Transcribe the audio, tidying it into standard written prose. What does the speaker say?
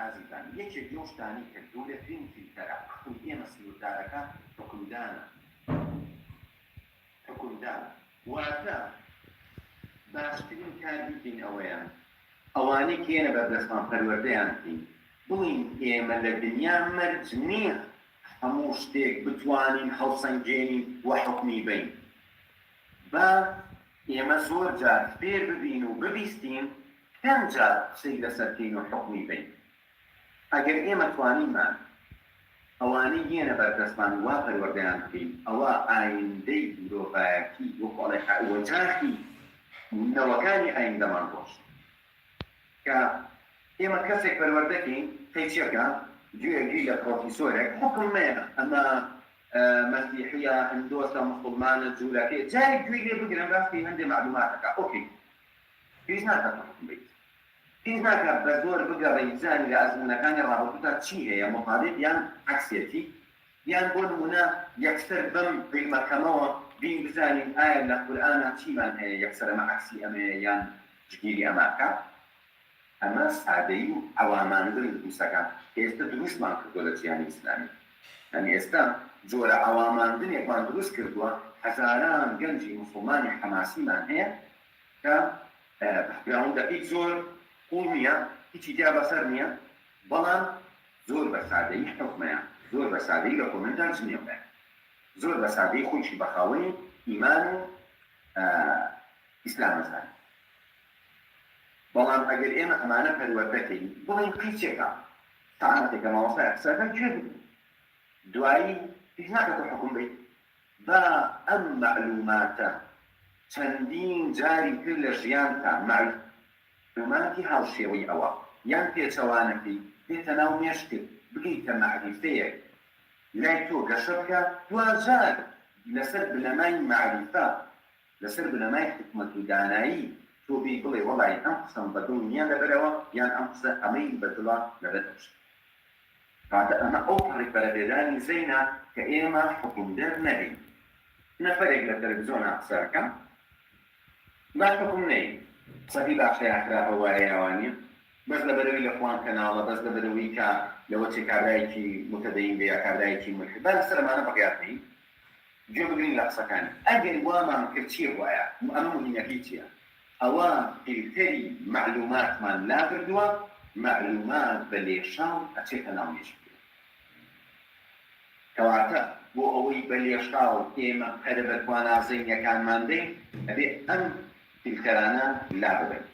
ئازیزان یەکێک لەو شتانی کە گەورەترین فیلتەرە ئێمە سنووردارەکە حکومدانە واتە باشترین کار بکەین ئەوەیان ئەوانەی کێنە بەردەستمان پەروەردەیان بکەین بڵین ئێمە لە دنیا مەرج نییە هەموو شتێک بتوانین هەڵسەنگێنین و حکمی بین با ئێمە زۆر جار فێر ببین و ببیستین پێنج جار قسەی لەسەرکەین و حکمی بین ئەگەر ئێمە توانینمان ئەوانەی گێنە بەردەستمان وا پەروەردەیان بکەین ئەوە ئایندەی مرۆڤایەتی وەجاهی نەوەکانی ئایندەمان ڕۆژ کە ئێمە کەسێک پەروەردەکەین قەیچەکە گوێگوی لە پرۆفیسۆرێک حکم مێنە ئەمە مەسیحیە هندۆسە مسڵمانە جوولەکەی جارێک گوێی لێ بگرن ڕاستی هەندێک معلوماتەکە ئۆکەی پێویست ناکات حکم بیت پێویست ناکات بە زۆر بگەڕێی زانی لە ئەزمونەکانی ڕابردوودا چی هەیە مخالف یان عەکسێتی یان بۆ نمونە یەکسەر بەم فیلمەکەمەوە بین بزانین ئایا لە قورئانە چیمان هەیە یەکسەر ئەمە عەکسی ئەمەیە یان جگیری ئەماکە ئەمە سادەیی و ئەواماندن دووسەکان ئێستا دروستمان کردووە لە جیهانی ئیسلامی یعنی ئێستا جۆرە ئەواماندنێکمان دروست کردووە هەزاران گەنجی موسڵمانی حەماسیمان هەیە کە باکگراوندەکەی زۆر قوڵ نییە هیچی تیا بەسەر نییە بەڵام زۆر بە سادەیی حکمەیە زۆر بە سادەیی لە کۆمنتان جنێوەیە زۆر بە سادەیی خۆشی بەخاوەنی ئیمان و ئیسلامەزانی بەڵام ئەگەر ئێمە ئەمانە پەروەردەکەین بڵێن قیچێکە تاعاتێکە ماوەسای قسەکە گوێ بگرن دوایی هیچ ناکەتە حکم بیت با ئەم معلوماتە چەندین جاری کرد لە ژیانتا معلوماتی هاوشێوەی ئەوە یان پێچەوانەکەی بێتە ناو مێشتت بگەیتە معریفەیەک لای تۆ گەشە بکە دوازار لەسەر بنەمای معریفە لەسەر بنەمای حکمەت و دانایی تۆ بێ بڵێ وەڵای ئەم قسەم بەدڵ نییە لەبەرەوە یان ئەم قسە ئەمەی بەدڵە لەبەرەوە کاتە ئەمە ئەو پەڕی بەرەبێدانی زەینە کە ئێمە حکومدەر نەبین نەفەرێک لە تەلەڤیزۆنە قسەکە با حکم نەین قسەکەی باشەی ئاخراوە وایە ئەوانیە بەس لەبەرەوەی لە فڵان کەناڵە بەس لەبەرەوەی کە لەوە چێ کابرایەکی متەدەین بێ یا کابرایەکی ملحد با لەسەر ئەمانە بەقیاتنەی گوێ بگرین لە قسەکانی ئەگەر وامان کرد چییە وایە ئەمە مهمەتی چییە ئەوە فیلتەری معلوماتمان لا کردووە معلومات بە لێشاو ئەچێتە ناو مێشکێ کەواتە بۆ ئەوەی بە لێشاو ئێمە پەرە بە توانازەینەکانمان دەین ئەبێ ئەم فیلتەرانە لا ببێت